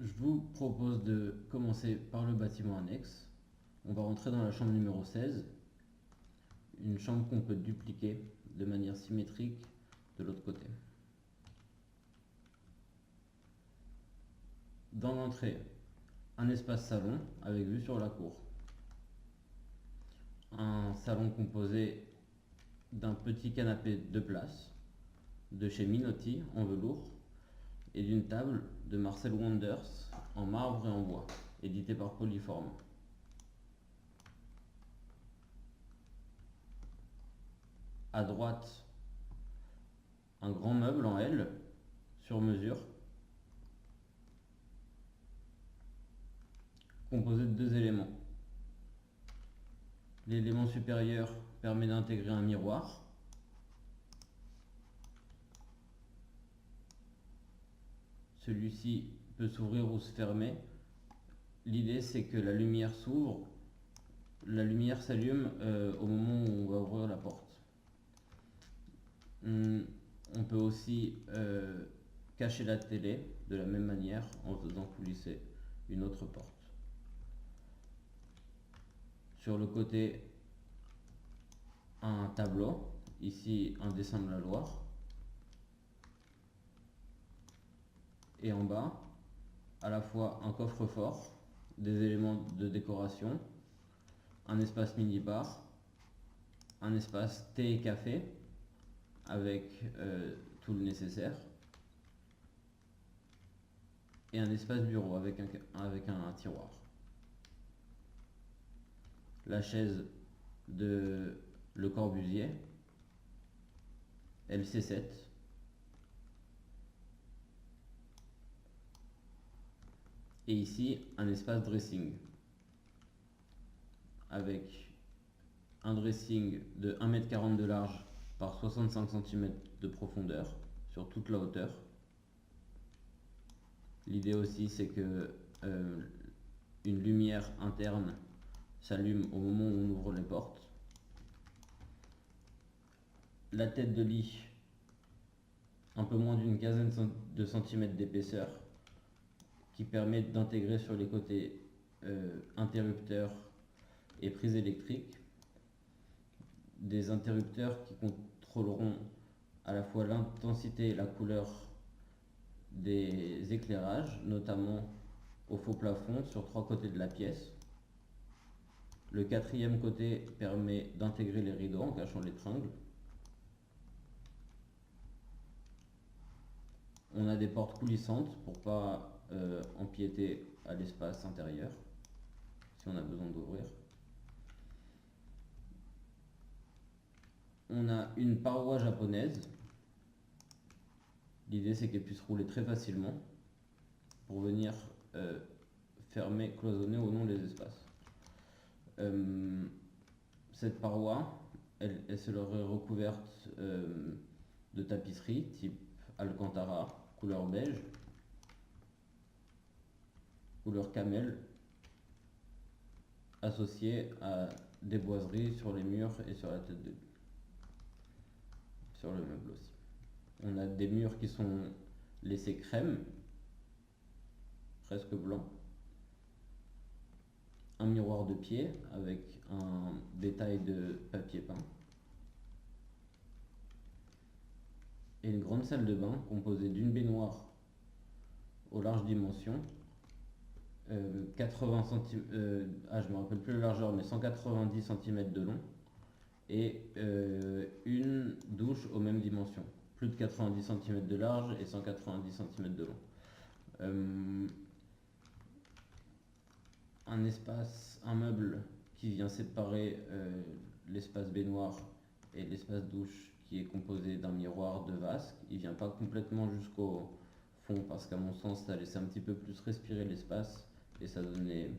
Je vous propose de commencer par le bâtiment annexe. On va rentrer dans la chambre numéro 16, une chambre qu'on peut dupliquer de manière symétrique de l'autre côté. Dans l'entrée, un espace salon avec vue sur la cour. Un salon composé d'un petit canapé de place de chez Minotti en velours et d'une table de Marcel Wonders en marbre et en bois, édité par Polyforme. À droite, un grand meuble en L sur mesure, composé de deux éléments. L'élément supérieur permet d'intégrer un miroir. Celui-ci peut s'ouvrir ou se fermer. L'idée, c'est que la lumière s'ouvre, la lumière s'allume au moment où on va ouvrir la porte. On peut aussi cacher la télé de la même manière en faisant coulisser une autre porte. Sur le côté, un tableau, ici un dessin de la Loire. Et en bas, à la fois un coffre-fort, des éléments de décoration, un espace mini-bar, un espace thé et café avec tout le nécessaire, et un espace bureau avec un tiroir. La chaise de Le Corbusier, LC7. Et ici, un espace dressing avec un dressing de 1,40 m de large par 65 cm de profondeur sur toute la hauteur. L'idée aussi, c'est que une lumière interne s'allume au moment où on ouvre les portes. La tête de lit, un peu moins d'une quinzaine de centimètres d'épaisseur, qui permet d'intégrer sur les côtés interrupteurs et prises électriques, des interrupteurs qui contrôleront à la fois l'intensité et la couleur des éclairages, notamment au faux plafond sur 3 côtés de la pièce. Le quatrième côté permet d'intégrer les rideaux en cachant les tringles. On a des portes coulissantes pour ne pas empiéter à l'espace intérieur si on a besoin d'ouvrir. On a une paroi japonaise. L'idée, c'est qu'elle puisse rouler très facilement pour venir fermer, cloisonner ou non les espaces. Cette paroi, elle serait recouverte de tapisserie type Alcantara, couleur beige, couleur camel, associée à des boiseries sur les murs et sur la tête de lit. Sur le meuble aussi. On a des murs qui sont laissés crème, presque blanc. Un miroir de pied avec un détail de papier peint. Et une grande salle de bain composée d'une baignoire aux larges dimensions, 80 cm, je me rappelle plus la largeur, mais 190 cm de long, et une douche aux mêmes dimensions, plus de 90 cm de large et 190 cm de long. Un espace, un meuble qui vient séparer l'espace baignoire et l'espace douche, qui est composé d'un miroir de vasque. Il vient pas complètement jusqu'au fond parce qu'à mon sens ça laissait un petit peu plus respirer l'espace et ça donnait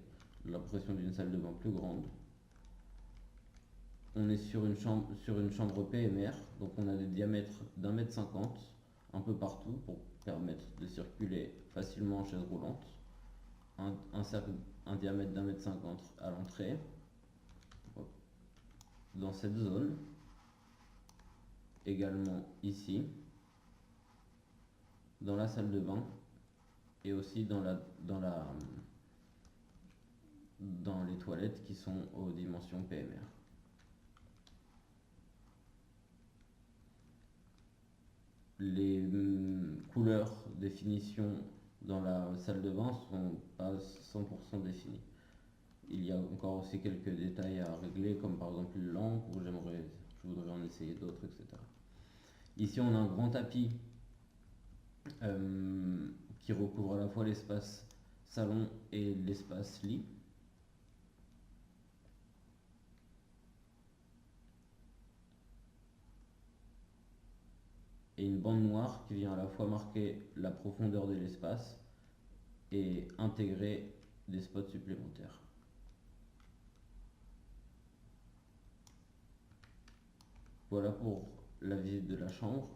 l'impression d'une salle de bain plus grande. On est sur une chambre PMR, donc on a des diamètres d'1,50 m un peu partout pour permettre de circuler facilement en chaise roulante. Un diamètre d'1,50 m à l'entrée, dans cette zone, également ici, dans la salle de bain, et aussi dans les toilettes qui sont aux dimensions PMR. Les couleurs des finitions dans la salle de bain sont pas 100% définies. Il y a encore aussi quelques détails à régler, comme par exemple les lampes, où je voudrais en essayer d'autres, etc. Ici, on a un grand tapis qui recouvre à la fois l'espace salon et l'espace lit. Et une bande noire qui vient à la fois marquer la profondeur de l'espace et intégrer des spots supplémentaires. Voilà pour la visite de la chambre.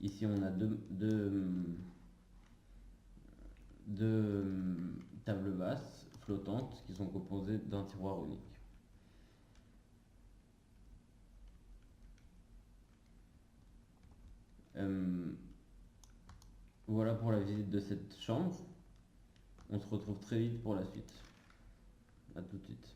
Ici, on a deux tables basses flottantes qui sont composées d'un tiroir unique. Voilà pour la visite de cette chambre. On se retrouve très vite pour la suite. A tout de suite.